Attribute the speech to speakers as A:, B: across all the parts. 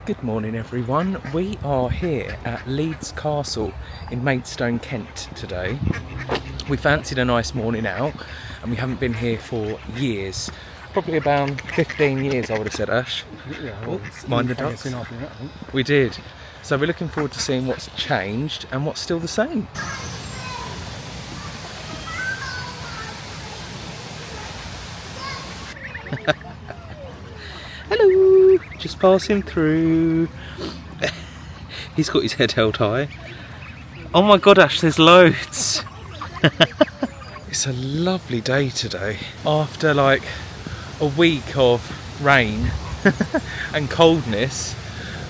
A: Good morning everyone, we are here at Leeds Castle in Maidstone, Kent today. We fancied a nice morning out and we haven't been here for years. Probably about 15 years I would have said, Ash.
B: Yeah, well,
A: mind the dots. We did. So we're looking forward to seeing what's changed and what's still the same. Hello! Just passing through. He's got his head held high. Oh my god, Ash, there's loads! It's a lovely day today. After like a week of rain and coldness,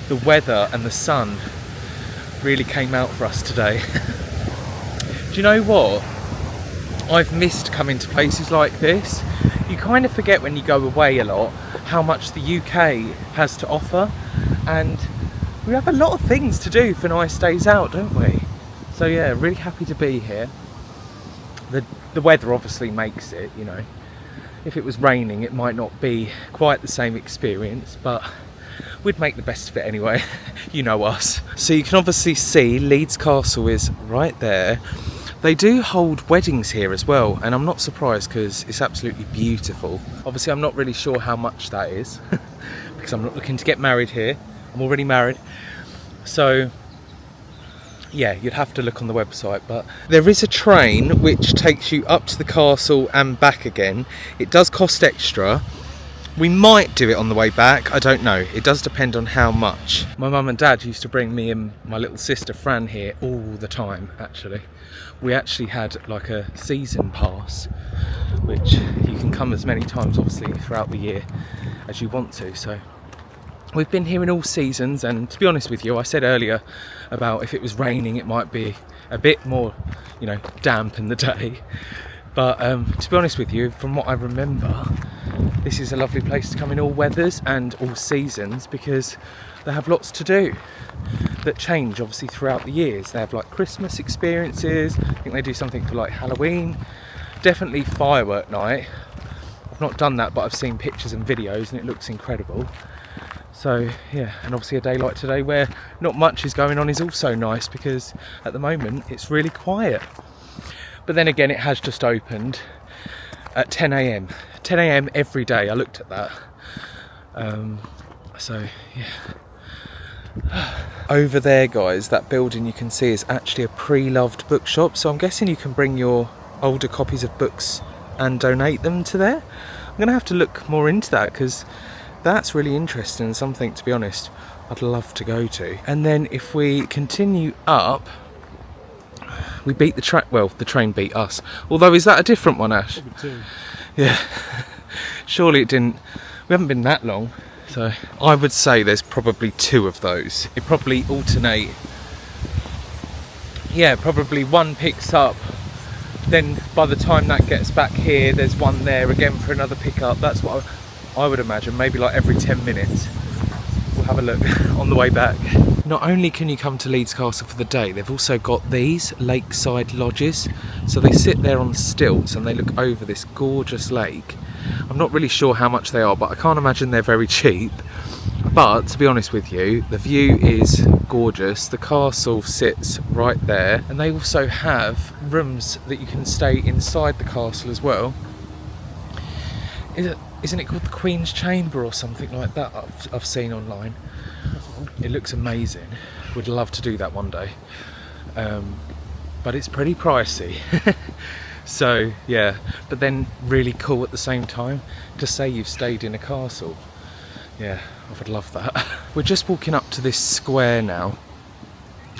A: the weather and the sun really came out for us today. Do you know what? I've missed coming to places like this. You kind of forget when you go away a lot how much the UK has to offer, and we have a lot of things to do for nice days out, don't we? So yeah, really happy to be here. The weather obviously makes it, you know. If it was raining it might not be quite the same experience, but we'd make the best of it anyway. You know us. So you can obviously see Leeds Castle is right there. They do hold weddings here as well, and I'm not surprised because it's absolutely beautiful. Obviously I'm not really sure how much that is because I'm not looking to get married here. I'm already married. So yeah, you'd have to look on the website, but there is a train which takes you up to the castle and back again. It does cost extra. We might do it on the way back, I don't know. It does depend on how much. My mum and dad used to bring me and my little sister Fran here all the time, actually. We actually had like a season pass, which you can come as many times obviously throughout the year as you want to. So we've been here in all seasons, and to be honest with you, I said earlier about if it was raining it might be a bit more, you know, damp in the day. But to be honest with you, from what I remember, this is a lovely place to come in all weathers and all seasons because they have lots to do that change obviously throughout the years. They have like Christmas experiences, I think they do something for like Halloween, definitely firework night. I've not done that, but I've seen pictures and videos and it looks incredible. So yeah, and obviously a day like today where not much is going on is also nice because at the moment it's really quiet. But then again, it has just opened at 10 a.m. 10 a.m. every day. I looked at that. So yeah. Over there, guys, that building you can see is actually a pre-loved bookshop. So I'm guessing you can bring your older copies of books and donate them to there. I'm going to have to look more into that because that's really interesting and something, to be honest, I'd love to go to. And then if we continue up, we beat the train. Well, the train beat us. Although, is that a different one, Ash? Yeah. Surely it didn't. We haven't been that long. So I would say there's probably two of those. They probably alternate. Yeah, probably one picks up. Then by the time that gets back here, there's one there again for another pickup. That's what I would imagine. Maybe like every 10 minutes. We'll have a look on the way back. Not only can you come to Leeds Castle for the day, they've also got these lakeside lodges. So they sit there on stilts and they look over this gorgeous lake. I'm not really sure how much they are, but I can't imagine they're very cheap. But to be honest with you, the view is gorgeous. The castle sits right there, and they also have rooms that you can stay inside the castle as well. Isn't it called the Queen's Chamber or something like that? I've seen online. It looks amazing. Would love to do that one day, but it's pretty pricey. So yeah, but then really cool at the same time to say you've stayed in a castle. Yeah, I would love that. We're just walking up to this square now.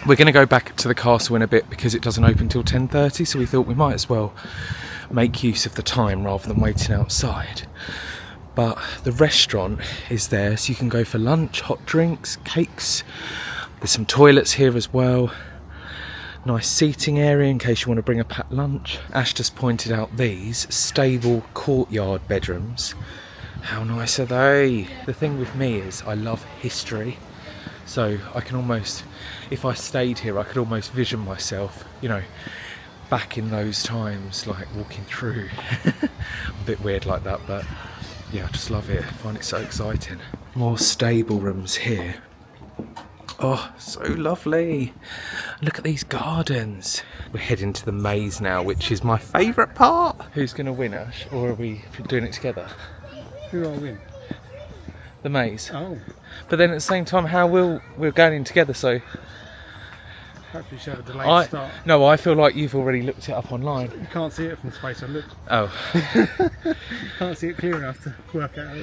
A: We're going to go back to the castle in a bit because it doesn't open till 10:30, so we thought we might as well make use of the time rather than waiting outside. But the restaurant is there, so you can go for lunch, hot drinks, cakes. There's some toilets here as well. Nice seating area in case you want to bring a packed lunch. Ash just pointed out these stable courtyard bedrooms. How nice are they? The thing with me is I love history. So I can almost, if I stayed here, I could almost vision myself, you know, back in those times, like walking through. I'm a bit weird like that, but yeah, I just love it. I find it so exciting. More stable rooms here. Oh, so lovely. Look at these gardens. We're heading to the maze now, which is my favourite part. Who's going to win, Ash? Or are we doing it together?
B: Who will win?
A: The maze.
B: Oh.
A: But then at the same time, we're going in together, so...
B: Hopefully you should have a delayed start.
A: No, I feel like you've already looked it up online.
B: You can't see it from space, I looked.
A: Oh.
B: You can't see it clear enough to work out.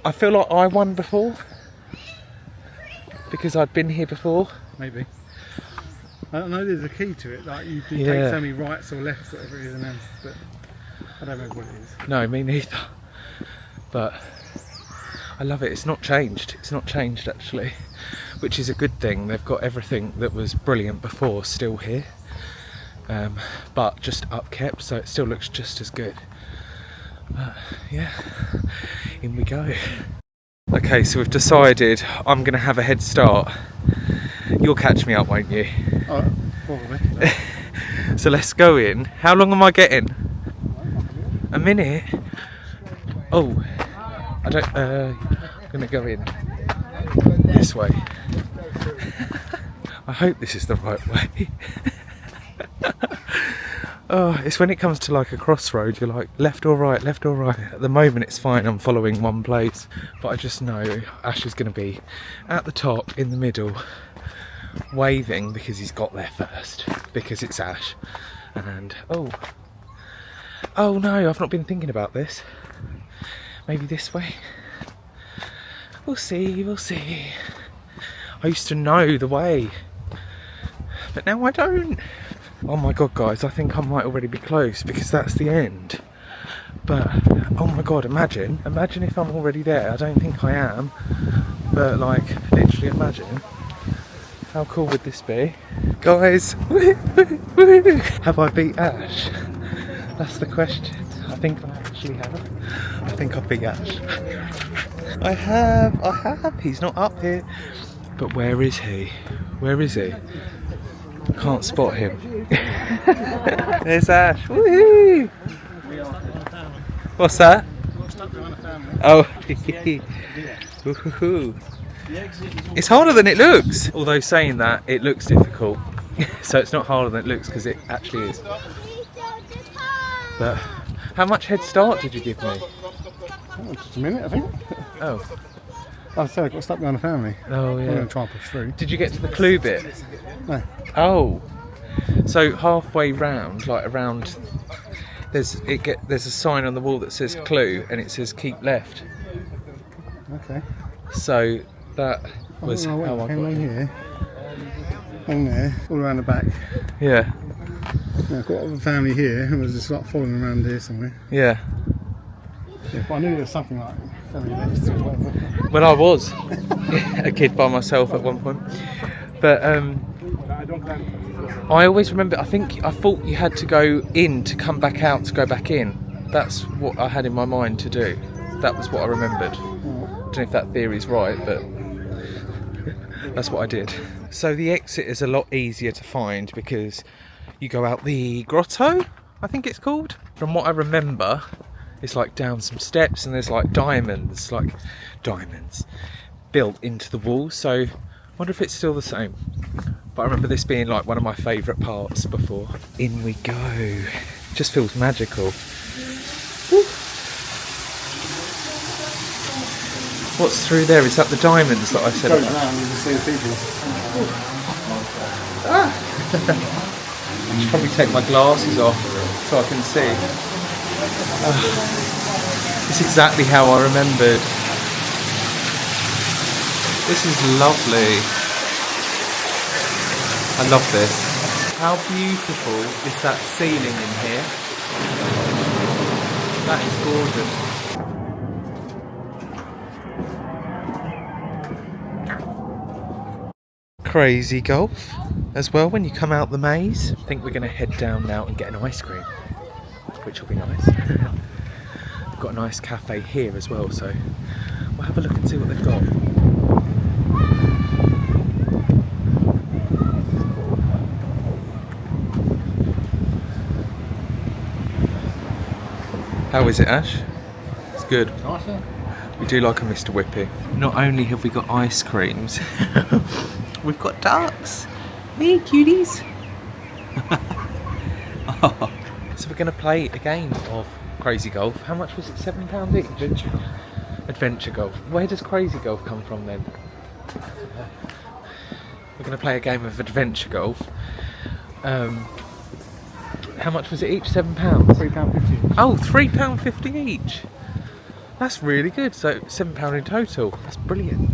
A: I feel like I won before. Because I'd been here before.
B: Maybe. I don't know, there's a key to it, like you take so many rights or lefts, whatever it is, and then, but I don't know what it is.
A: No, me neither. But I love it. It's not changed. It's not changed actually, which is a good thing. They've got everything that was brilliant before still here, but just upkept, so it still looks just as good. But yeah, in we go. Okay, so we've decided I'm going to have a head start. You'll catch me up, won't you?
B: Oh, probably.
A: So let's go in. How long am I getting? A minute? Oh, I don't... I'm going to go in this way. I hope this is the right way. Oh, it's when it comes to like a crossroad, you're like left or right, left or right. At the moment it's fine, I'm following one place, but I just know Ash is going to be at the top in the middle waving because he's got there first, because it's Ash. And oh no, I've not been thinking about this. Maybe this way. We'll see, we'll see. I used to know the way, but now I don't. Oh my god guys, I think I might already be close because that's the end. But oh my god, imagine if I'm already there. I don't think I am, but like literally imagine. How cool would this be? Guys, have I beat Ash? That's the question. I think I actually have. I think I've beat Ash. I have. He's not up here. But where is he? Where is he? Can't spot him. There's Ash. Woohoo! What's that? Oh. Woohoo. It's harder than it looks. Although saying that, it looks difficult. So it's not harder than it looks because it actually is. But how much head start did you give me?
B: Oh, just a minute, I think.
A: Oh.
B: I said I got stuck behind the family.
A: Oh yeah.
B: I'm going to try and push through.
A: Did you get to the clue bit?
B: No.
A: Oh. So halfway round, like around, there's a sign on the wall that says clue and it says keep left.
B: Okay.
A: So that was how I got
B: in here. On there, all around the back.
A: Yeah.
B: Yeah, I've got a family here and was just like following around here somewhere.
A: Yeah.
B: Yeah, but I knew there was something like 70 left or whatever.
A: When I was a kid by myself at one point. But I always remember, I thought you had to go in to come back out to go back in. That's what I had in my mind to do. That was what I remembered. I don't know if that theory's right, but that's what I did. So the exit is a lot easier to find because you go out the grotto, I think it's called. From what I remember, it's like down some steps and there's like diamonds built into the wall. So I wonder if it's still the same. But I remember this being like one of my favourite parts before. In we go. Just feels magical. Woo. What's through there? Is that the diamonds that I said about?
B: Around, you can see the people.
A: I should probably take my glasses off so I can see. It's exactly how I remembered. This is lovely. I love this. How beautiful is that ceiling in here? That is gorgeous. Crazy golf as well when you come out the maze. I think we're going to head down now and get an ice cream, which will be nice. They've got a nice cafe here as well, so we'll have a look and see what they've got. How is it, Ash? It's good. We do like a Mr. Whippy. Not only have we got ice creams, We've got ducks. Hey, cuties. Oh. So we're going to play a game of Crazy Golf. How much was it? £7 each?
B: Adventure golf.
A: Adventure Golf. Where does Crazy Golf come from then? We're going to play a game of Adventure Golf. How much was it each? £7?
B: £3.50.
A: Oh, £3.50 each. That's really good. So £7 in total. That's brilliant.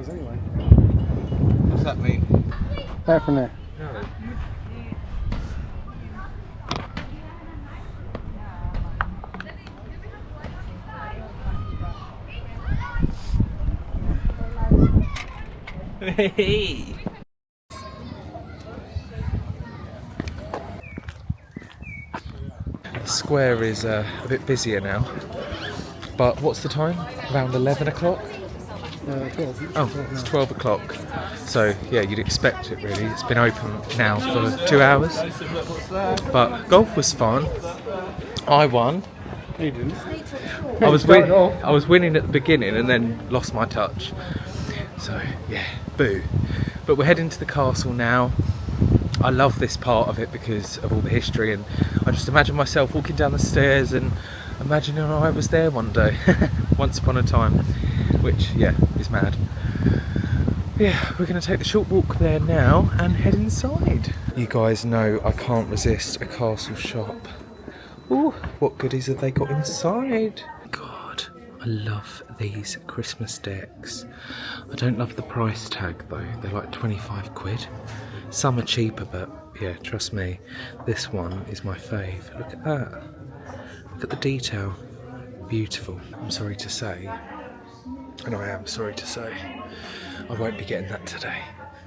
B: Anyway.
A: What's that mean?
B: Back from there.
A: No. Hey. The square is a bit busier now, but what's the time? Around 11 o'clock?
B: 12.
A: Oh, it's 12 o'clock. So yeah, you'd expect it really. It's been open now for 2 hours. But golf was fun. I won.
B: You didn't.
A: I was winning at the beginning and then lost my touch. So yeah, boo. But we're heading to the castle now. I love this part of it because of all the history, and I just imagine myself walking down the stairs and imagining I was there one day, once upon a time. Which, yeah, is mad. Yeah, we're going to take the short walk there now and head inside. You guys know I can't resist a castle shop. Ooh, what goodies have they got inside? God, I love these Christmas decks. I don't love the price tag though, they're like 25 quid. Some are cheaper, but yeah, trust me, this one is my fave. Look at that. Look at the detail. Beautiful. I'm sorry to say, and I am sorry to say, I won't be getting that today.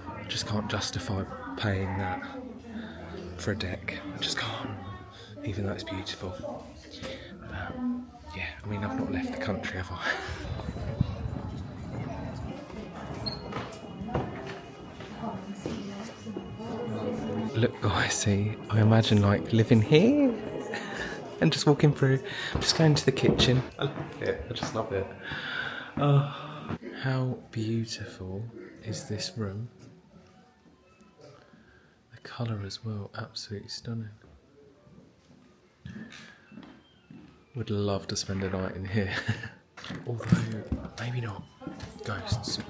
A: I just can't justify paying that for a deck. I just can't, even though it's beautiful. But yeah, I mean, I've not left the country, have I? Look guys, see, I imagine like living here and just walking through. I'm just going to the kitchen. I love it, I just love it. Oh, how beautiful is this room? The colour as well, absolutely stunning. Would love to spend a night in here. Although, maybe not. Ghosts.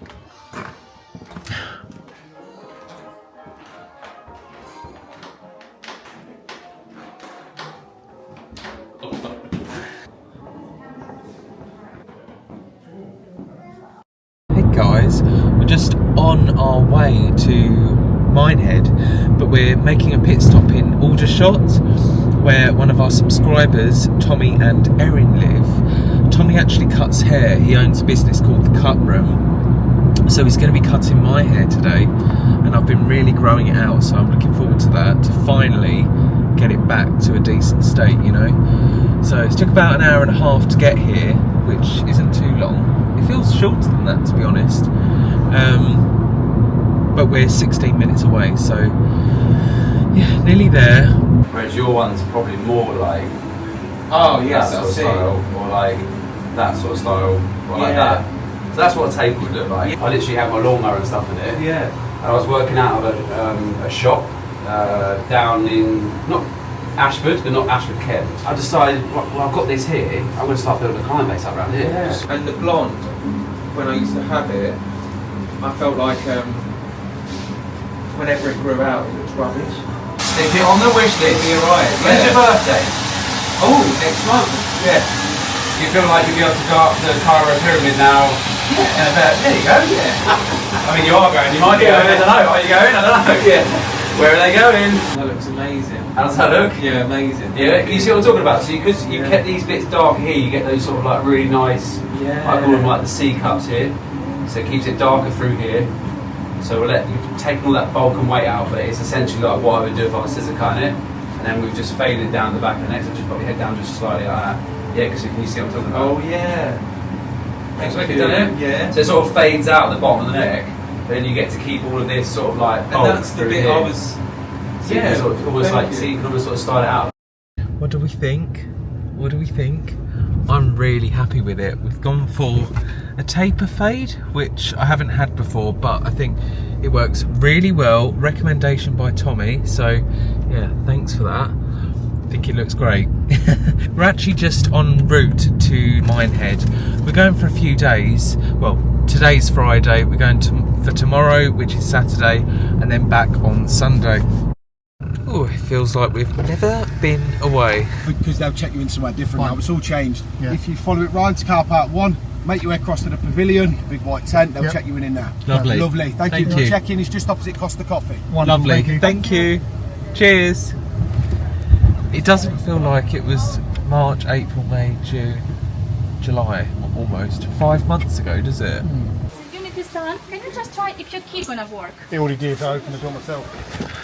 A: Guys, we're just on our way to Minehead, but we're making a pit stop in Aldershot, where one of our subscribers, Tommy and Erin, live. Tommy actually cuts hair. He owns a business called The Cut Room, so he's going to be cutting my hair today, and I've been really growing it out, so I'm looking forward to that, to finally get it back to a decent state, you know. So it took about an hour and a half to get here, which isn't too long. It feels shorter than that, to be honest. But we're 16 minutes away, so yeah, nearly there.
C: Whereas your one's probably more like
A: yes,
C: that sort of style, or like that sort of style, or like that. So that's what a table would look like. I literally have my lawnmower and stuff in it.
A: Yeah.
C: And I was working out of a shop down in, not Ashford, but not Ashford, Kent. I decided, well, I've got this here, I'm going to start building a client base up around here.
A: Yeah. And the blonde, when I used to have it, I felt like whenever it grew out, it looked rubbish.
C: Stick it on the wish list.
A: You're right.
C: When's your birthday?
A: Oh, next month.
C: Yeah. You feel like you'll be able to go up the Cairo Pyramid now? Yeah. There you go. Yeah. I mean, you are going. You might be going. I don't know. Are you going? I don't know. Yeah. Where are they going?
A: That looks amazing.
C: How does that look?
A: Yeah, amazing.
C: Yeah. You see what I'm talking about? So because you've kept these bits dark here, you get those sort of like really nice.
A: Yeah.
C: I call them like the C cups here. So it keeps it darker through here. So we've taken all that bulk and weight out, but it's essentially like what I would do if I was scissor cutting it. And then we've just faded it down the back of the neck, so just put your head down just slightly like that. Yeah, because can you see what I'm talking about?
A: Oh yeah.
C: Thanks for done it.
A: Yeah.
C: So it sort of fades out at the bottom of the neck, but then you get to keep all of this sort of like.
A: And that's the bit I was.
C: So yeah. Sort of almost like so you can almost sort of style it out.
A: What do we think? What do we think? I'm really happy with it. We've gone for a taper fade, which I haven't had before, but I think it works really well. Recommendation by Tommy, so yeah, thanks for that. I think it looks great. We're actually just en route to Minehead. We're going for a few days. Well, today's Friday, we're going for tomorrow, which is Saturday, and then back on Sunday. Oh, it feels like we've never been away.
D: Because they'll check you in somewhere different now. It's all changed.
B: Yeah.
D: If you follow it right to car park 1, make your way across to the pavilion, big white tent, they'll check you in there.
A: Lovely.
D: Lovely. Thank you. The check-in is just opposite Costa Coffee.
B: Wonderful,
A: Lovely. Thank you. Cheers. It doesn't feel like it was March, April, May, June, July, almost 5 months ago, does it?
E: You need this done. Can you just try if your key's gonna work?
B: It already did. I opened the door myself.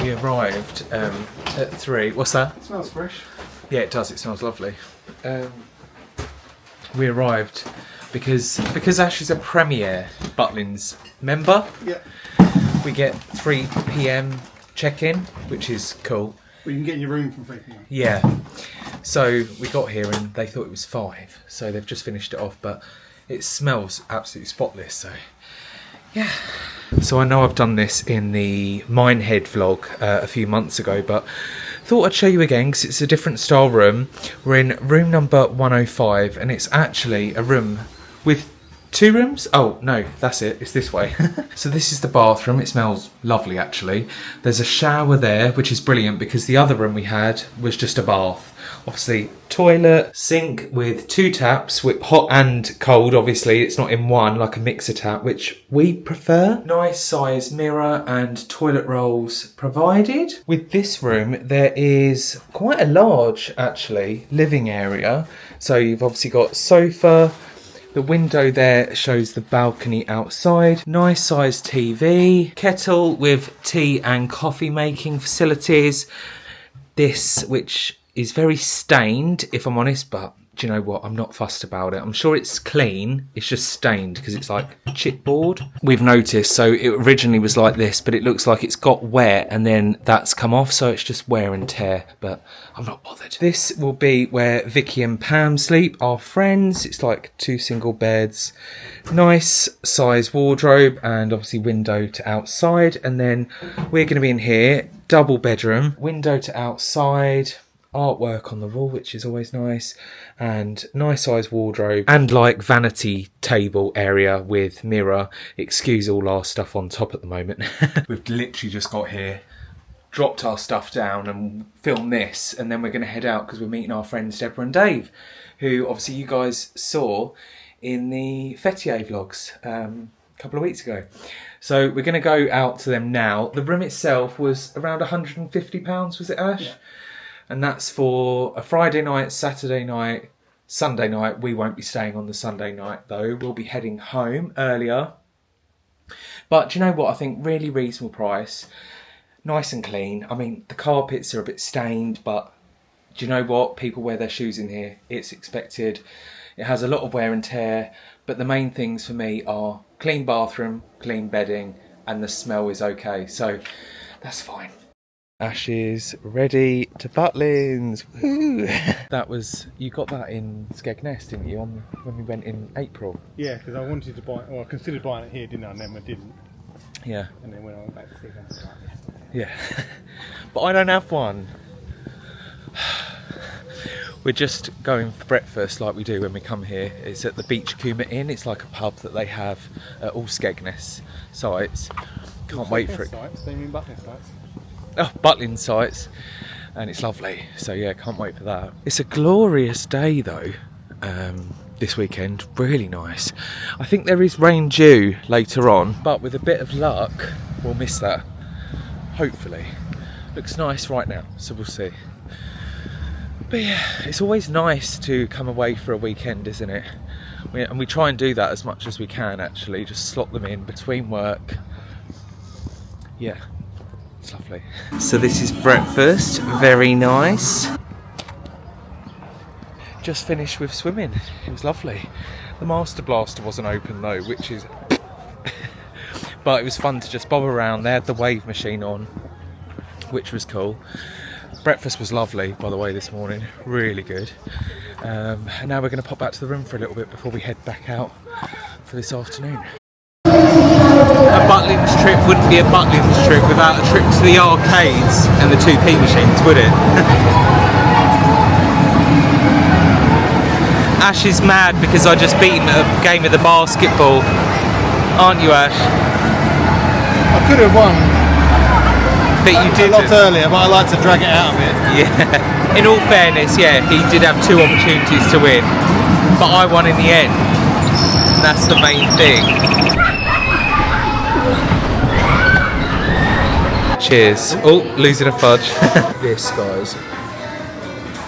A: We arrived at 3. What's that?
B: It smells fresh.
A: Yeah, it does. It smells lovely. We arrived because Ash is a Premier Butlin's member.
B: Yeah.
A: We get 3 PM check-in, which is cool.
B: Well, you can get in your room from 3 PM.
A: Yeah. So we got here and they thought it was 5, so they've just finished it off, but it smells absolutely spotless. So yeah. So I know I've done this in the Minehead vlog a few months ago, but thought I'd show you again because it's a different style room. We're in room number 105 and it's actually a room with 2 rooms? Oh no, that's it, it's this way. So this is the bathroom. It smells lovely actually. There's a shower there, which is brilliant because the other room we had was just a bath. Obviously toilet, sink with 2 taps, with hot and cold. Obviously it's not in one like a mixer tap, which we prefer. Nice size mirror and toilet rolls provided. With this room there is quite a large actually living area. So you've obviously got sofa. The window there shows the balcony outside. Nice sized TV. Kettle with tea and coffee making facilities. This, which is very stained, if I'm honest, but do you know what? I'm not fussed about it. I'm sure it's clean. It's just stained because it's like chipboard. We've noticed, so it originally was like this, but it looks like it's got wet and then that's come off, so it's just wear and tear, but I'm not bothered. This will be where Vicky and Pam sleep, our friends. It's like 2 single beds. Nice size wardrobe and obviously window to outside. And then we're going to be in here, double bedroom, window to outside. Artwork on the wall, which is always nice, and nice size wardrobe and like vanity table area with mirror. Excuse all our stuff on top at the moment. We've literally just got here, dropped our stuff down and filmed this, and then we're going to head out because we're meeting our friends Deborah and Dave, who obviously you guys saw in the Fetier vlogs a couple of weeks ago. So we're going to go out to them now. The room itself was around £150, was it, Ash? Yeah. And that's for a Friday night, Saturday night, Sunday night. We won't be staying on the Sunday night though. We'll be heading home earlier. But do you know what? I think really reasonable price. Nice and clean. I mean, the carpets are a bit stained, but do you know what? People wear their shoes in here. It's expected. It has a lot of wear and tear. But the main things for me are clean bathroom, clean bedding, and the smell is okay. So that's fine. Ash is ready to Butlins. Woo! That was, you got that in Skegness, didn't you, when we went in April?
B: Yeah, because I wanted to buy, well, I considered buying it here, didn't I? And then I didn't.
A: Yeah.
B: And then when I went back to see them, I was like,
A: yeah. But I don't have one. We're just going for breakfast like we do when we come here. It's at the Beach Kuma Inn. It's like a pub that they have at all Skegness sites. Can't wait for it.
B: Sites? Do you mean Butlin sites?
A: Oh, Butlin sites, and it's lovely. So yeah, can't wait for that. It's a glorious day though, this weekend. Really nice. I think there is rain due later on, but with a bit of luck, we'll miss that. Hopefully. Looks nice right now, so we'll see. But yeah, it's always nice to come away for a weekend, isn't it? And we try and do that as much as we can, actually, just slot them in between work. Yeah, it's lovely. So this is breakfast, very nice. Just finished with swimming, it was lovely. The Master Blaster wasn't open though, which is... but it was fun to just bob around. They had the wave machine on, which was cool. Breakfast was lovely, by the way, this morning, really good. And now we're going to pop back to the room for a little bit before we head back out for this afternoon. A Butlins trip wouldn't be a Butlins trip without a trip to the arcades and the 2p machines, would it? Ash is mad because I just beat him at a game of the basketball. Aren't you, Ash?
B: I could have won.
A: But you did
B: a lot earlier, but I like to drag it out a bit.
A: Yeah. In all fairness, yeah, he did have 2 opportunities to win, but I won in the end. And that's the main thing. Cheers. Oh, losing a fudge. This, guys,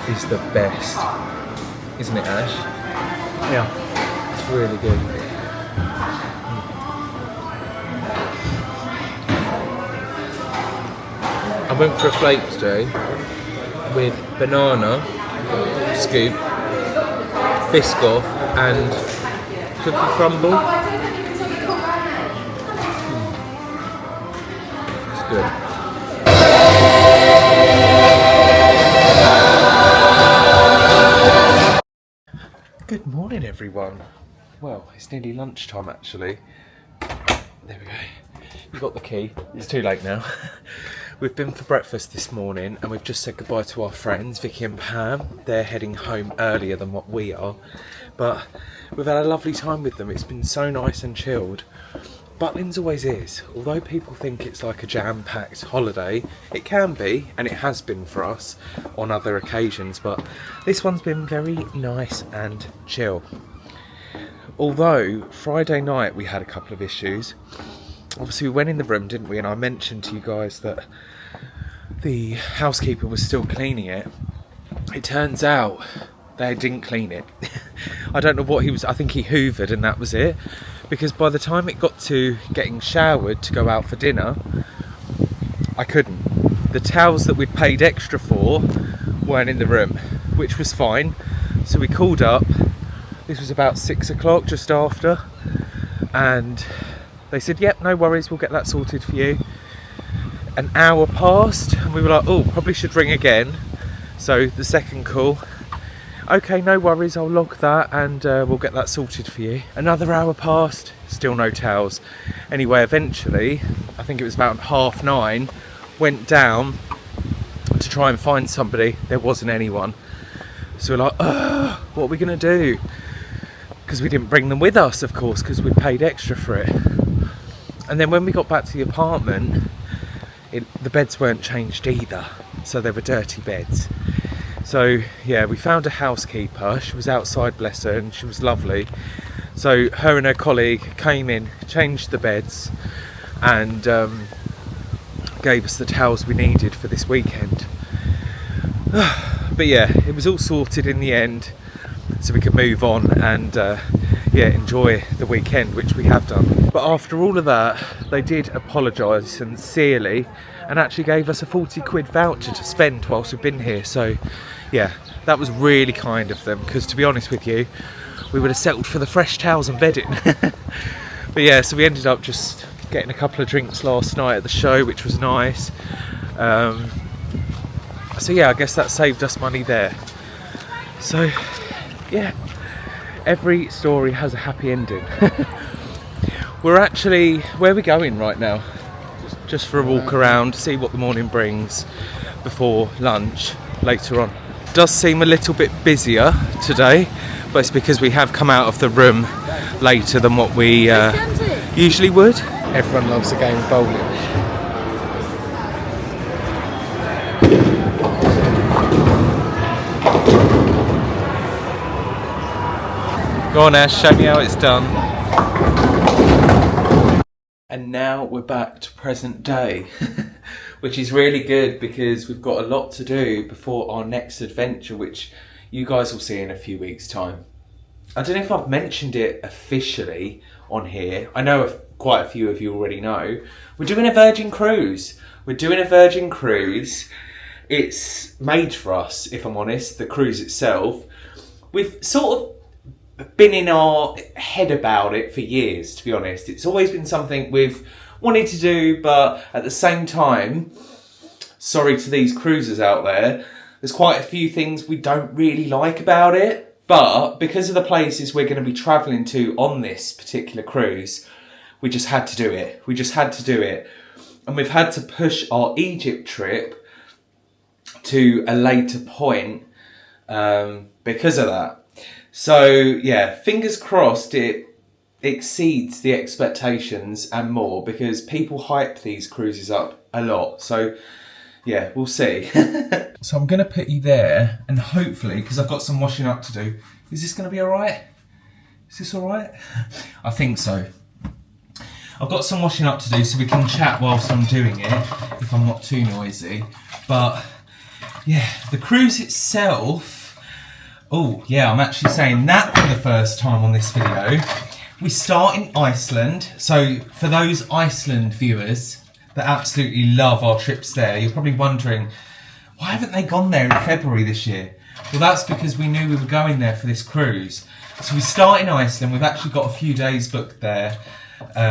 A: is the best. Isn't it, Ash?
B: Yeah.
A: It's really good. I went for a flake today with banana, scoop, Biscoff and cookie crumble. It's good. Good morning, everyone. Well, it's nearly lunchtime actually. There we go. You got the key. It's too late now. We've been for breakfast this morning and we've just said goodbye to our friends, Vicky and Pam. They're heading home earlier than what we are, but we've had a lovely time with them. It's been so nice and chilled. Butlins always is. Although people think it's like a jam-packed holiday, it can be, and it has been for us on other occasions, but this one's been very nice and chill. Although Friday night we had a couple of issues. Obviously we went in the room, didn't we, and I mentioned to you guys that the housekeeper was still cleaning it. It turns out they didn't clean it. I don't know what he was, I think he hoovered and that was it, because by the time it got to getting showered to go out for dinner, I couldn't. The towels that we'd paid extra for weren't in the room, which was fine. So we called up, this was about 6 o'clock, just after, and they said, yep, no worries, we'll get that sorted for you. An hour passed and we were like, oh, probably should ring again. So the second call, okay, no worries, I'll log that and we'll get that sorted for you. Another hour passed, still no towels. Anyway, eventually, I think it was about 9:30, went down to try and find somebody. There wasn't anyone. So we're like, what are we gonna do? Because we didn't bring them with us, of course, because we'd paid extra for it. And then when we got back to the apartment, the beds weren't changed either, so they were dirty beds. So yeah, we found a housekeeper. She was outside, bless her, and she was lovely. So her and her colleague came in, changed the beds, and gave us the towels we needed for this weekend. But yeah, it was all sorted in the end, so we could move on and yeah, enjoy the weekend, which we have done. But after all of that, they did apologise sincerely and actually gave us a 40 quid voucher to spend whilst we've been here. So yeah, that was really kind of them, because to be honest with you, we would have settled for the fresh towels and bedding. But yeah, so we ended up just getting a couple of drinks last night at the show, which was nice. So yeah, I guess that saved us money there. So yeah, every story has a happy ending. We're actually, where are we going right now? Just for a walk around, see what the morning brings before lunch later on. It does seem a little bit busier today, but it's because we have come out of the room later than what we usually would. Everyone loves a game of bowling. Go on, Ash, show me how it's done. And now we're back to present day, which is really good because we've got a lot to do before our next adventure, which you guys will see in a few weeks' time. I don't know if I've mentioned it officially on here. I know quite a few of you already know. We're doing a Virgin cruise. We're doing a Virgin cruise. It's made for us, if I'm honest, the cruise itself. We've sort of been in our head about it for years, to be honest. It's always been something we've wanted to do, but at the same time, sorry to these cruisers out there, there's quite a few things we don't really like about it. But because of the places we're going to be travelling to on this particular cruise, we just had to do it. We just had to do it. And we've had to push our Egypt trip to a later point because of that. So yeah, fingers crossed it exceeds the expectations and more, because people hype these cruises up a lot. So yeah, we'll see. So I'm going to put you there, and hopefully, because I've got some washing up to do, is this going to be alright? Is this alright? I think so. I've got some washing up to do so we can chat whilst I'm doing it, if I'm not too noisy. But yeah, the cruise itself, oh yeah, I'm actually saying that for the first time on this video. We start in Iceland. So for those Iceland viewers that absolutely love our trips there, you're probably wondering, why haven't they gone there in February this year? Well, that's because we knew we were going there for this cruise. So we start in Iceland. We've actually got a few days booked there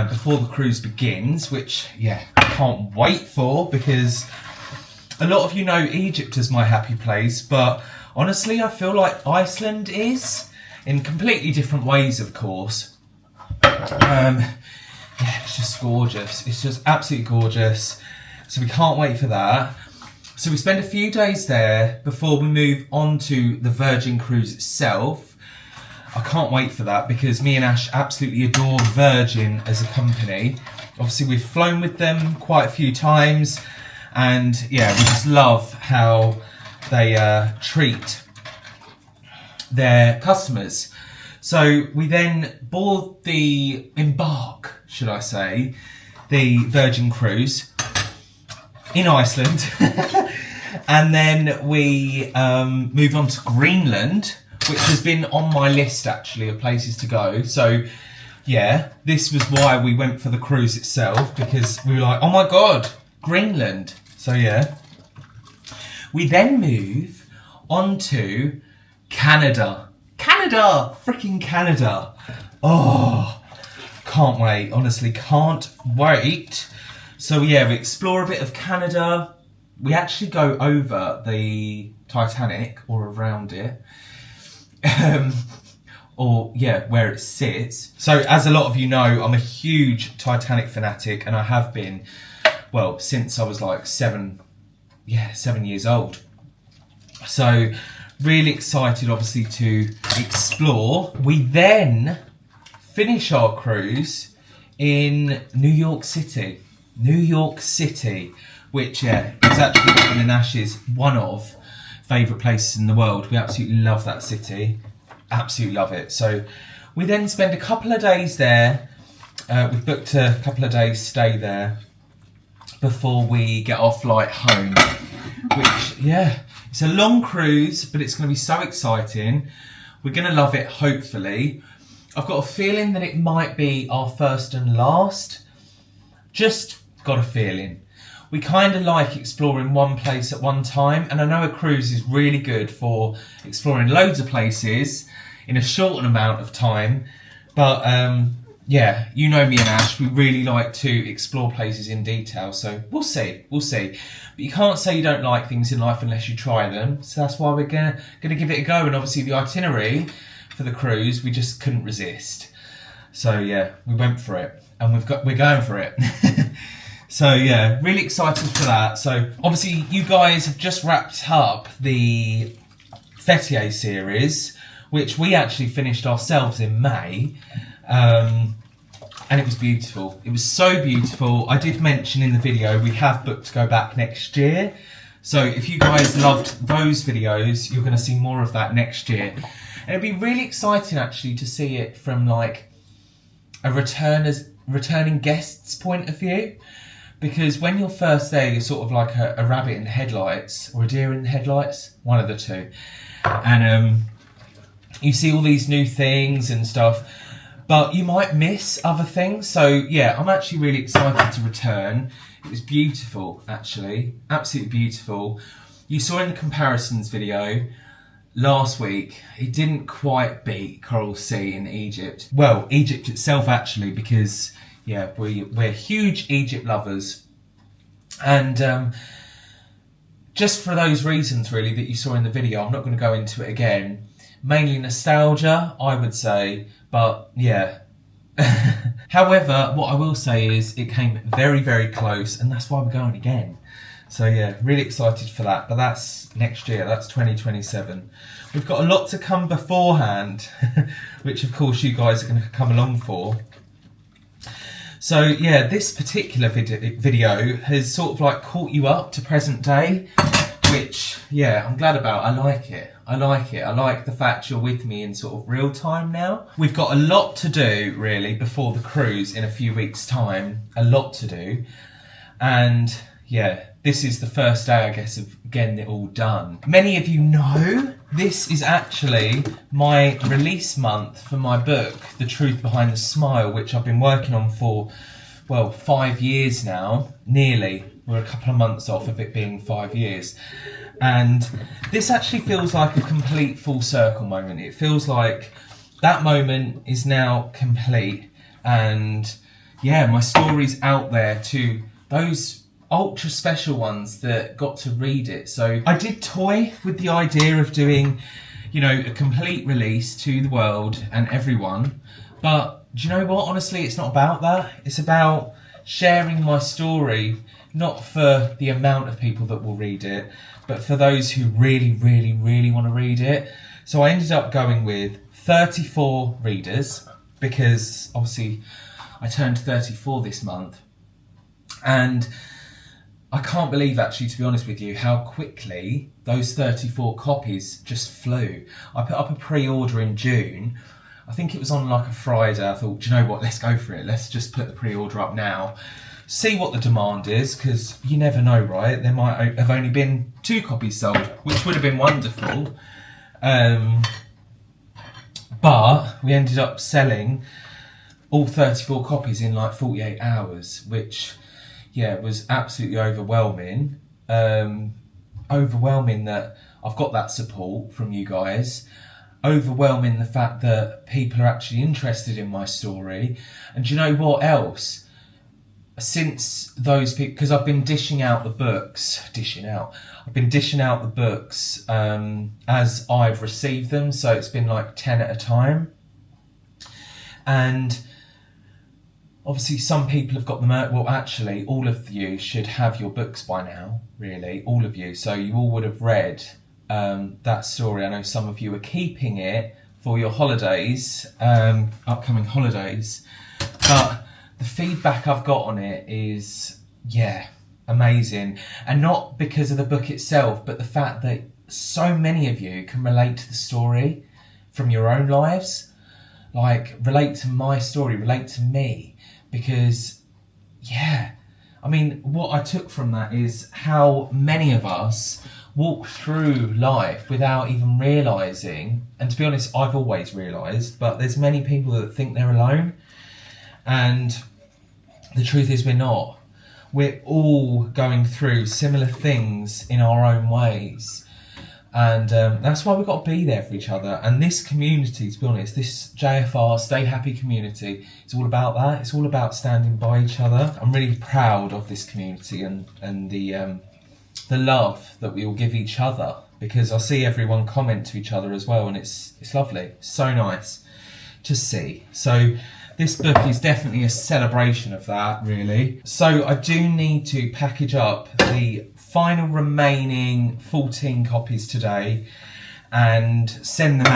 A: before the cruise begins, which, yeah, I can't wait for, because a lot of you know Egypt is my happy place, but honestly, I feel like Iceland is, in completely different ways, of course. Yeah, it's just gorgeous. It's just absolutely gorgeous. So we can't wait for that. So we spend a few days there before we move on to the Virgin cruise itself. I can't wait for that, because me and Ash absolutely adore Virgin as a company. Obviously, we've flown with them quite a few times, and yeah, we just love how they treat their customers. So we then embark, should I say, the Virgin cruise in Iceland. And then we move on to Greenland, which has been on my list actually of places to go. So yeah, this was why we went for the cruise itself, because we were like, oh my God, Greenland. So yeah. We then move on to Canada. Freaking Canada. Oh, can't wait. Honestly, can't wait. So yeah, we explore a bit of Canada. We actually go over the Titanic, or around it. Or yeah, where it sits. So as a lot of you know, I'm a huge Titanic fanatic, and I have been, well, since I was like 7 years old. So really excited, obviously, to explore. We then finish our cruise in New York City, which yeah, is actually one of Ash's one of favourite places in the world. We absolutely love that city, absolutely love it. So we then spend a couple of days there. We've booked a couple of days stay there before we get our flight home, which yeah, it's a long cruise, but it's going to be so exciting. We're going to love it, hopefully. I've got a feeling that it might be our first and last. Just got a feeling. We kind of like exploring one place at one time, and I know a cruise is really good for exploring loads of places in a short amount of time, but yeah, you know me and Ash, we really like to explore places in detail, so we'll see. But you can't say you don't like things in life unless you try them, so that's why we're gonna give it a go. And obviously the itinerary for the cruise, we just couldn't resist. So yeah, we went for it, and we're going for it. So yeah, really excited for that. So obviously you guys have just wrapped up the Fethiye series, which we actually finished ourselves in May. And it was beautiful. It was so beautiful. I did mention in the video, we have booked to go back next year. So if you guys loved those videos, you're going to see more of that next year. And it'd be really exciting actually to see it from like a returning guest's point of view. Because when you're first there, you're sort of like a rabbit in headlights, or a deer in headlights, one of the two. And you see all these new things and stuff, but you might miss other things. So yeah, I'm actually really excited to return. It was beautiful, actually, absolutely beautiful. You saw in the comparisons video last week, it didn't quite beat Coral Sea in Egypt. Well, Egypt itself actually, because yeah, we're huge Egypt lovers. And just for those reasons really that you saw in the video, I'm not going to go into it again. Mainly nostalgia, I would say, but yeah. However, what I will say is it came very, very close, and that's why we're going again. So yeah, really excited for that. But that's next year, that's 2027. We've got a lot to come beforehand, which of course you guys are going to come along for. So yeah, this particular video has sort of like caught you up to present day, which yeah, I'm glad about. I like it. I like the fact you're with me in sort of real time now. We've got a lot to do really before the cruise in a few weeks' time. A lot to do. And yeah, this is the first day, I guess, of getting it all done. Many of you know this is actually my release month for my book, The Truth Behind the Smile, which I've been working on for, well, 5 years now, nearly. We're a couple of months off of it being 5 years. And this actually feels like a complete full circle moment. It feels like that moment is now complete. And yeah, my story's out there to those ultra special ones that got to read it. So I did toy with the idea of doing, you know, a complete release to the world and everyone. But do you know what? Honestly, it's not about that. It's about sharing my story, not for the amount of people that will read it, but for those who really, really, really want to read it. So I ended up going with 34 readers, because obviously I turned 34 this month. And I can't believe, actually, to be honest with you, how quickly those 34 copies just flew. I put up a pre-order in June. I think it was on like a Friday. I thought, do you know what, let's go for it. Let's just put the pre-order up now. See what the demand is, because you never know, right? There might have only been 2 copies sold, which would have been wonderful. But we ended up selling all 34 copies in like 48 hours, which, yeah, was absolutely overwhelming. Overwhelming that I've got that support from you guys. Overwhelming the fact that people are actually interested in my story. And do you know what else? Since those people, because I've been dishing out the books, I've been dishing out the books as I've received them, so it's been like 10 at a time. And obviously some people have got them out. Well, actually, all of you should have your books by now, really, all of you. So you all would have read that story. I know some of you are keeping it for your holidays, upcoming holidays, but the feedback I've got on it is, yeah, amazing. And not because of the book itself, but the fact that so many of you can relate to the story from your own lives. Like, relate to my story, relate to me. Because, yeah, I mean, what I took from that is how many of us walk through life without even realising. And to be honest, I've always realised, but there's many people that think they're alone. And the truth is we're not. We're all going through similar things in our own ways. And that's why we've got to be there for each other. And this community, to be honest, this JFR Stay Happy community, is all about that. It's all about standing by each other. I'm really proud of this community and the love that we all give each other, because I see everyone comment to each other as well, and it's lovely. It's so nice to see. So this book is definitely a celebration of that, really. So I do need to package up the final remaining 14 copies today and send them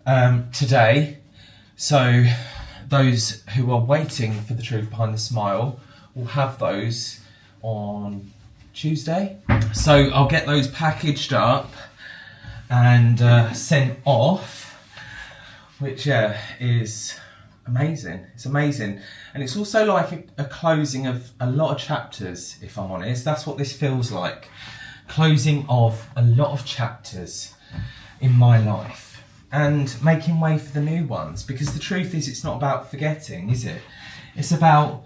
A: out today. So those who are waiting for The Truth Behind the Smile will have those on Tuesday. So I'll get those packaged up and sent off, which is amazing. It's amazing. And it's also like a closing of a lot of chapters, if I'm honest. That's what this feels like. Closing of a lot of chapters in my life. and making way for the new ones, because the truth is it's not about forgetting, is it? It's about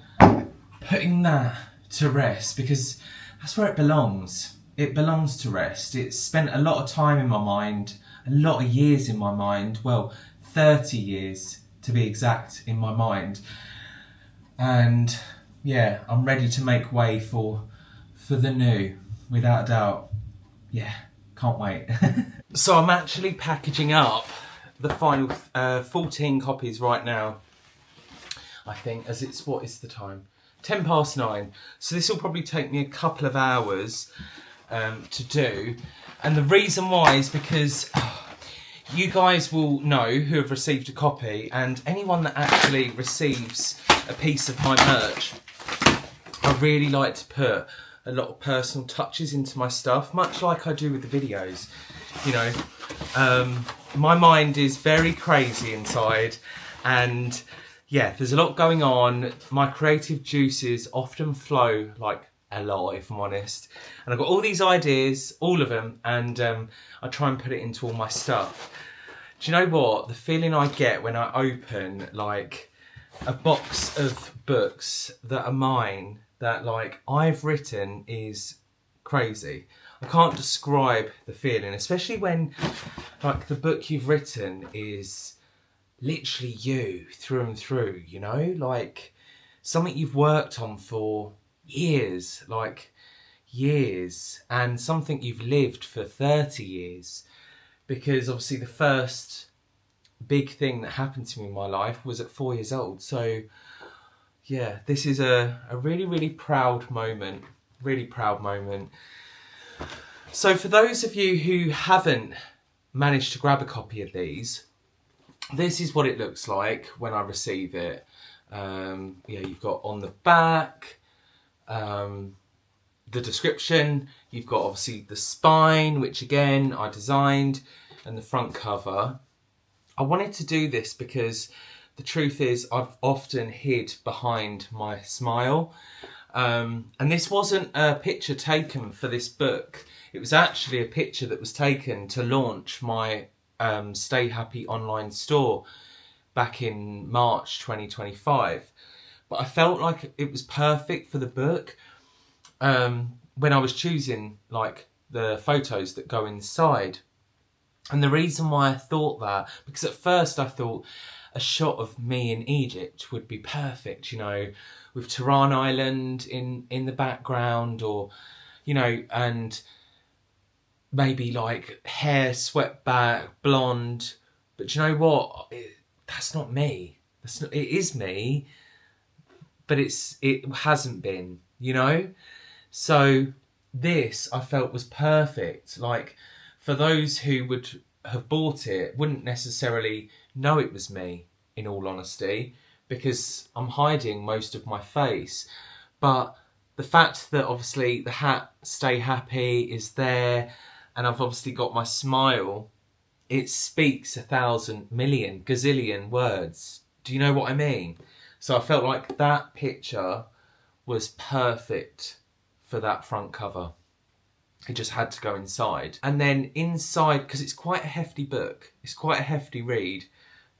A: putting that to rest, because that's where it belongs. It belongs to rest. It's spent a lot of time in my mind, a lot of years in my mind, well, 30 years to be exact in my mind. And yeah, I'm ready to make way for the new, without a doubt. Yeah, can't wait. So I'm actually packaging up the final 14 copies right now. I think, as it's, what is the time? 9:10. So this will probably take me a couple of hours to do. And the reason why is because you guys will know who have received a copy, and anyone that actually receives a piece of my merch, I really like to put a lot of personal touches into my stuff, much like I do with the videos. You know, my mind is very crazy inside, and yeah, there's a lot going on. My creative juices often flow like a lot, if I'm honest. And I've got all these ideas, all of them, and I try and put it into all my stuff. Do you know what? The feeling I get when I open like a box of books that are mine, that like I've written, is crazy. I can't describe the feeling, especially when like the book you've written is literally you through and through, you know, like something you've worked on for years, like years, and something you've lived for 30 years. Because obviously the first big thing that happened to me in my life was at 4 years old. So yeah, this is a really, really proud moment, really proud moment. So for those of you who haven't managed to grab a copy of these, this is what it looks like when I receive it. Yeah, you've got on the back the description, you've got obviously the spine, which again I designed, and the front cover. I wanted to do this because the truth is I've often hid behind my smile, and this wasn't a picture taken for this book. It was actually a picture that was taken to launch my Stay Happy online store back in March 2025. But I felt like it was perfect for the book when I was choosing like the photos that go inside. And the reason why I thought that, because at first I thought a shot of me in Egypt would be perfect, you know, with Tehran Island in the background, or, you know, and maybe like hair swept back, blonde. But you know what? That's not me. It is me, but it hasn't been, you know? So this I felt was perfect. Like, for those who would have bought it, wouldn't necessarily know it was me, in all honesty, because I'm hiding most of my face. But the fact that obviously the hat Stay Happy is there, and I've obviously got my smile, it speaks 1,000 million gazillion words. Do you know what I mean? So I felt like that picture was perfect for that front cover. It just had to go inside. And then inside, because it's quite a hefty book, it's quite a hefty read.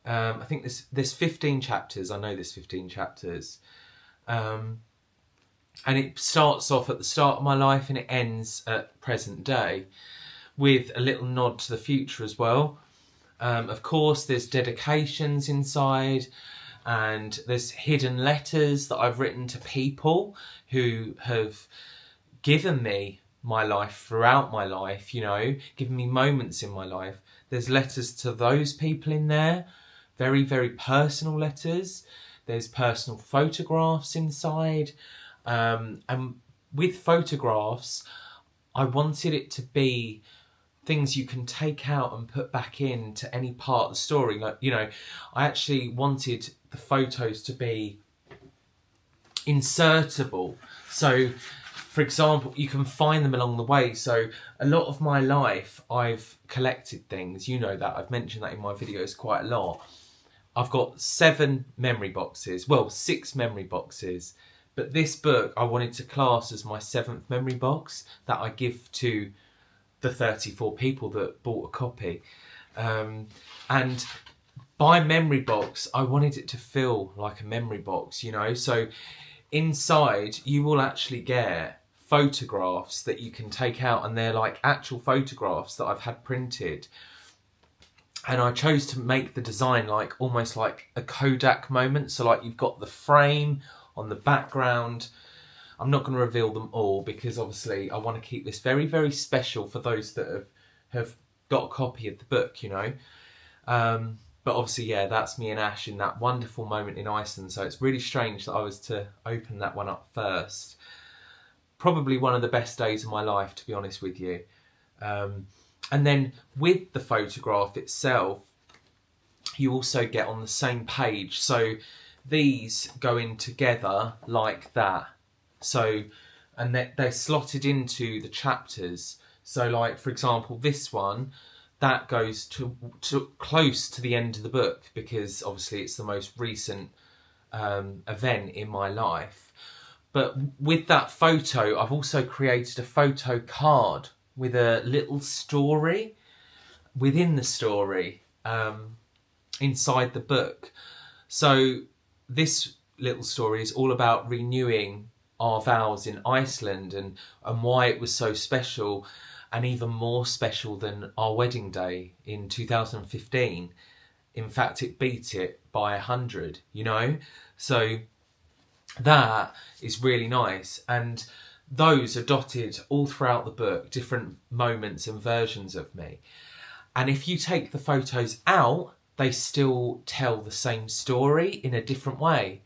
A: I think there's 15 chapters. I know there's 15 chapters. And it starts off at the start of my life and it ends at present day, with a little nod to the future as well. Of course, there's dedications inside, and there's hidden letters that I've written to people who have given me my life throughout my life, you know, given me moments in my life. There's letters to those people in there, very, very personal letters. There's personal photographs inside, and with photographs, I wanted it to be things you can take out and put back into any part of the story. Like, you know, I actually wanted the photos to be insertable. So, for example, you can find them along the way. So a lot of my life, I've collected things. You know that. I've mentioned that in my videos quite a lot. I've got 7 memory boxes. Well, 6 memory boxes. But this book, I wanted to class as my 7th memory box that I give to the 34 people that bought a copy. And by memory box, I wanted it to feel like a memory box, you know. So inside, you will actually get photographs that you can take out, and they're like actual photographs that I've had printed. And I chose to make the design like almost like a Kodak moment. So like you've got the frame on the background. I'm not going to reveal them all because obviously I want to keep this very, very special for those that have got a copy of the book, you know. But obviously, yeah, that's me and Ash in that wonderful moment in Iceland. So it's really strange that I was to open that one up first. Probably one of the best days of my life, to be honest with you. And then with the photograph itself, you also get on the same page. So these go in together like that. So, and they're slotted into the chapters. So like, for example, this one, that goes to close to the end of the book because obviously it's the most recent event in my life. But with that photo, I've also created a photo card with a little story within the story inside the book. So this little story is all about renewing our vows in Iceland and why it was so special, and even more special than our wedding day in 2015. In fact, it beat it by 100, you know? So that is really nice. And those are dotted all throughout the book, different moments and versions of me. And if you take the photos out, they still tell the same story in a different way.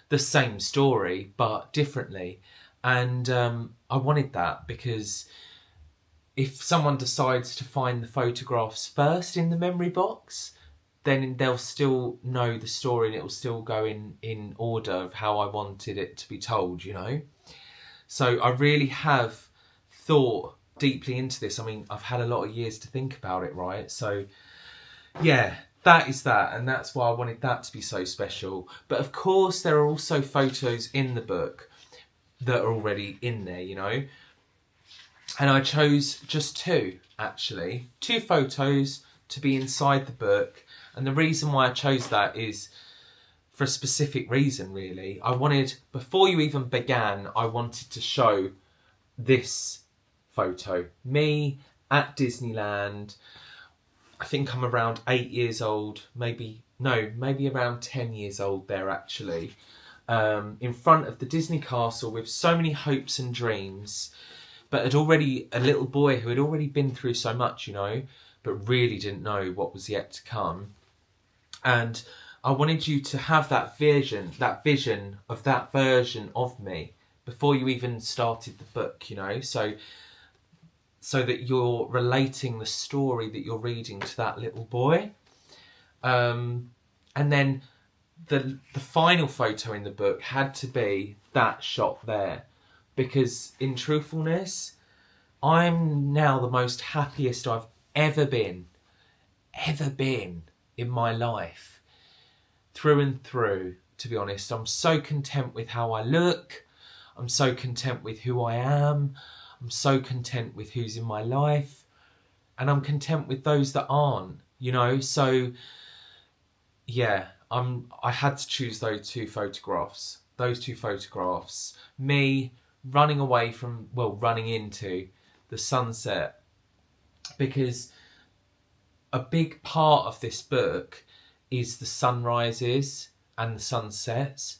A: The same story, but differently. And I wanted that because if someone decides to find the photographs first in the memory box, then they'll still know the story and it will still go in order of how I wanted it to be told, you know? So I really have thought deeply into this. I mean, I've had a lot of years to think about it, right? So yeah, that is that. And that's why I wanted that to be so special. But of course, there are also photos in the book that are already in there, you know? And I chose just two, actually. 2 photos to be inside the book. And the reason why I chose that is for a specific reason, really. I wanted, before you even began, I wanted to show this photo. Me at Disneyland. I think I'm around 8 years old, maybe around 10 years old there, actually. In front of the Disney castle with so many hopes and dreams, but had already, a little boy who had already been through so much, you know, but really didn't know what was yet to come. And I wanted you to have that vision of that version of me before you even started the book, you know, so that you're relating the story that you're reading to that little boy. And then the final photo in the book had to be that shot there, because in truthfulness, I'm now the most happiest I've ever been in my life, through and through, to be honest. I'm so content with how I look. I'm so content with who I am. I'm so content with who's in my life. And I'm content with those that aren't, you know. So, yeah, I had to choose those two photographs. Me running into the sunset. Because a big part of this book is the sunrises and the sunsets,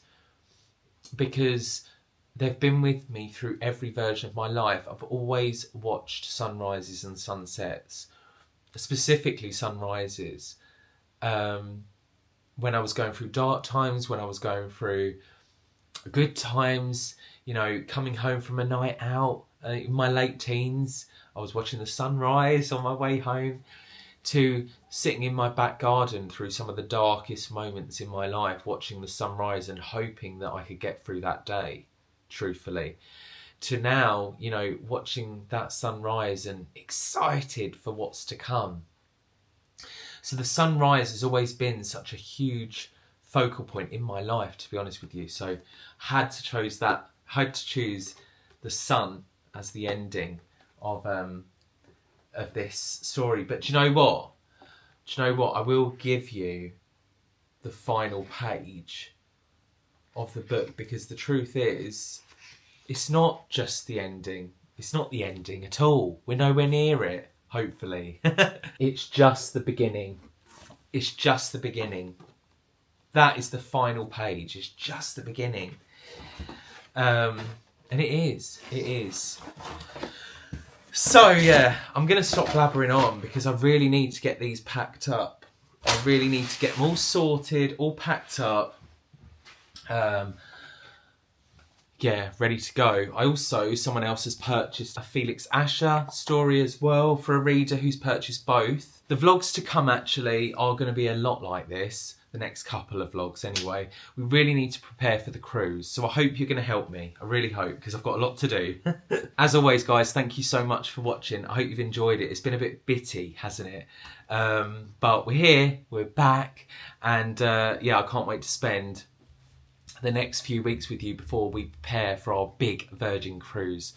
A: because they've been with me through every version of my life. I've always watched sunrises and sunsets, specifically sunrises, when I was going through dark times, when I was going through good times, you know, coming home from a night out in my late teens. I was watching the sunrise on my way home, to sitting in my back garden through some of the darkest moments in my life, watching the sunrise and hoping that I could get through that day, truthfully, to now, you know, watching that sunrise and excited for what's to come. So the sunrise has always been such a huge focal point in my life, to be honest with you. So had to choose the sun as the ending of this story. But do you know what? Do you know what? I will give you the final page of the book, because the truth is, it's not just the ending. It's not the ending at all. We're nowhere near it, hopefully. It's just the beginning. It's just the beginning. That is the final page. It's just the beginning. And it is. It is. So, yeah, I'm going to stop blabbering on because I really need to get these packed up. I really need to get them all sorted, all packed up. Yeah, ready to go. Someone else has purchased a Felix Asher story as well for a reader who's purchased both. The vlogs to come actually are going to be a lot like this. The next couple of vlogs anyway. We really need to prepare for the cruise. So I hope you're going to help me. I really hope, because I've got a lot to do. As always, guys, thank you so much for watching. I hope you've enjoyed it. It's been a bit bitty, hasn't it? But we're here, we're back. And yeah, I can't wait to spend the next few weeks with you before we prepare for our big Virgin cruise.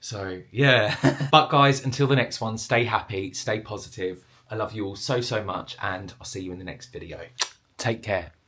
A: So yeah. But guys, until the next one, stay happy, stay positive. I love you all so, so much, and I'll see you in the next video. Take care.